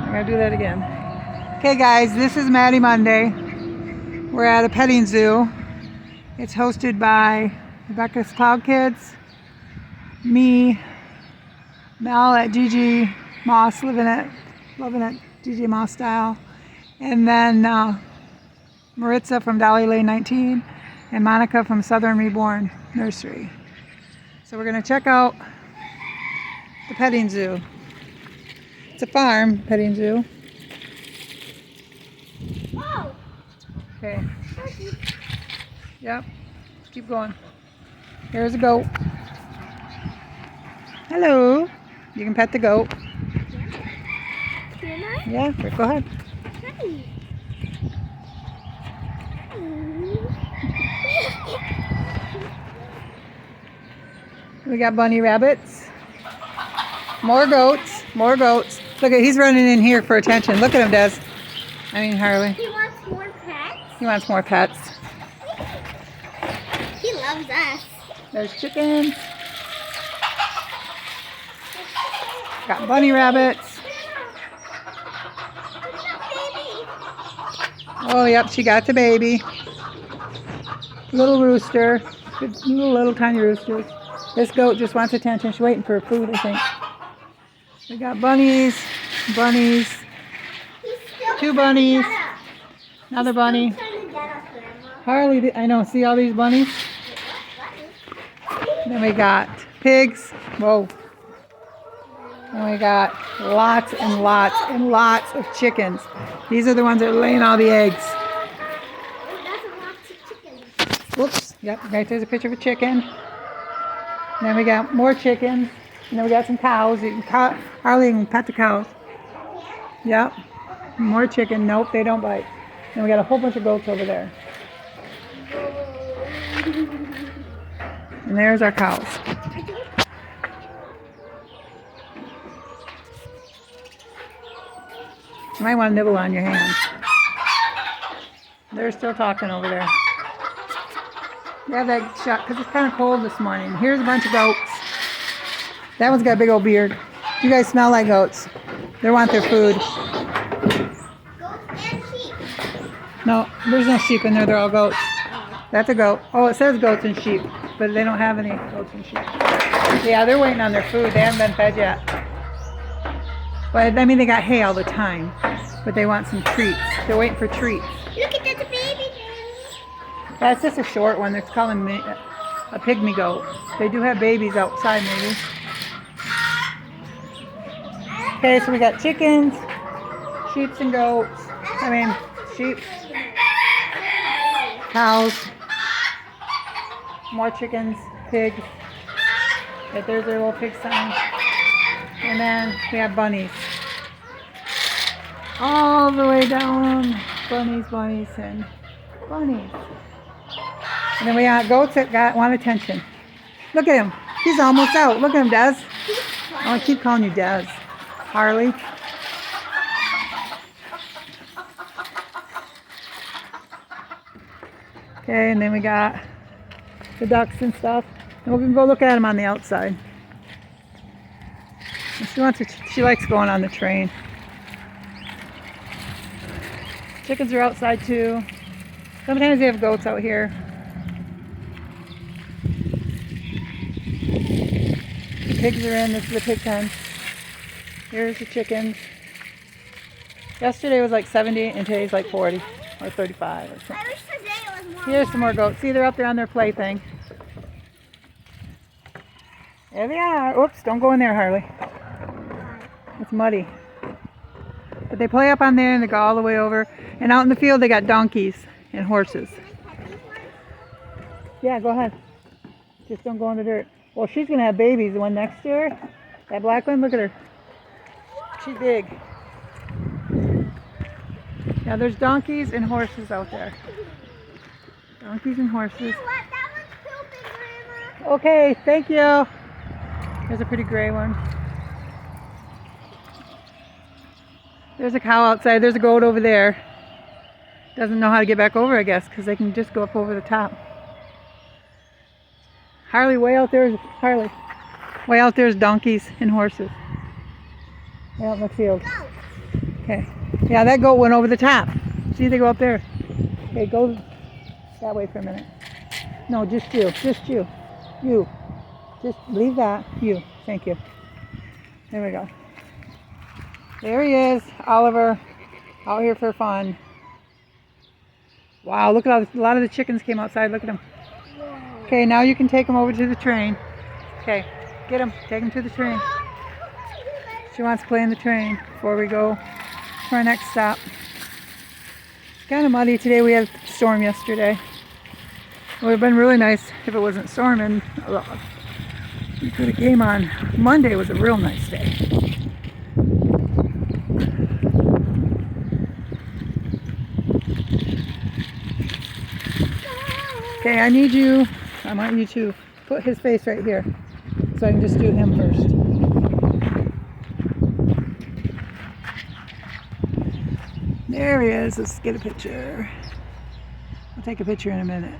I'm gonna do that again. Okay guys, this is Maddie Monday. We're at a petting zoo. It's hosted by Rebecca's Cloud Kids, me, Mel at GG Moss, loving it GG Moss style, and then Maritza from Dolly Lane 19, and Monica from Southern Reborn Nursery. So we're gonna check out the petting zoo. It's a farm petting zoo. Whoa. Okay. Yep. Let's keep going. Here's a goat. Hello. You can pet the goat. Can I? Yeah, go ahead. Hi. We got bunny rabbits. More goats. More goats. Look at, he's running in here for attention. Look at him, Des. I mean, Harley. He wants more pets. He wants more pets. He loves us. There's chickens. Got bunny rabbits. Oh, yep, she got the baby. Little rooster. Good, little tiny roosters. This goat just wants attention. She's waiting for food, I think. We got bunnies. Bunnies. Two bunnies. Another bunny. Harley, I know, see all these bunnies? Then we got pigs. Whoa. And we got lots and lots and lots of chickens. These are the ones that are laying all the eggs. Whoops. Yep, right there's a picture of a chicken. And then we got more chickens. And then we got some cows. Harley can pet the cows. Yep. More chicken. Nope, they don't bite. And we got a whole bunch of goats over there. And there's our cows. You might want to nibble on your hand. They're still talking over there. Grab that shot because it's kind of cold this morning. Here's a bunch of goats. That one's got a big old beard. You guys smell like goats. They want their food. Goats and sheep. No, there's no sheep in there. They're all goats. That's a goat. Oh, it says goats and sheep, but they don't have any goats and sheep. Yeah, they're waiting on their food. They haven't been fed yet. But I mean, they got hay all the time, but they want some treats. They're waiting for treats. Look at that baby. That's just a short one. They're calling me a pygmy goat. They do have babies outside, maybe. Okay, so we got chickens, sheep and goats. I mean, sheep, cows, more chickens, pigs. Right, there's their little pig sign. And then we have bunnies. All the way down. Bunnies, bunnies, and bunnies. And then we got goats that want attention. Look at him. He's almost out. Look at him, Des. I keep calling you Des. Harley. Okay, and then we got the ducks and stuff. And we're going to go look at them on the outside. She likes going on the train. Chickens are outside too. Sometimes they have goats out here. The pigs are in. This is the pig pen. Here's the chickens. Yesterday was like 70 and today's like 40 or 35 or something. I wish today it was more. Here's some more goats. See, they're up there on their plaything. There they are. Oops, don't go in there, Harley. It's muddy. But they play up on there and they go all the way over. And out in the field they got donkeys and horses. Yeah, go ahead. Just don't go in the dirt. Well, she's going to have babies. The one next to her, that black one, look at her. She's big. Yeah, there's donkeys and horses out there. Donkeys and horses. You know what? That one's pooping, Grandma. Okay, thank you. There's a pretty gray one. There's a cow outside. There's a goat over there. Doesn't know how to get back over, I guess, because they can just go up over the top. Harley, way out there is donkeys and horses. Out in the field. Okay. Yeah, that goat went over the top. See, they go up there. Okay, go that way for a minute. No, just you. Just you. You. Just leave that. You. Thank you. There we go. There he is, Oliver, out here for fun. Wow, look at all, a lot of the chickens came outside. Look at them. Okay, now you can take them over to the train. Okay, get them. Take them to the train. She wants to play in the train before we go to our next stop. It's kind of muddy today. We had a storm yesterday. It would have been really nice if it wasn't storming. We could have came on Monday. Was a real nice day. Okay, I want you to put his face right here. So I can just do him first. There he is. Let's get a picture. I'll take a picture in a minute.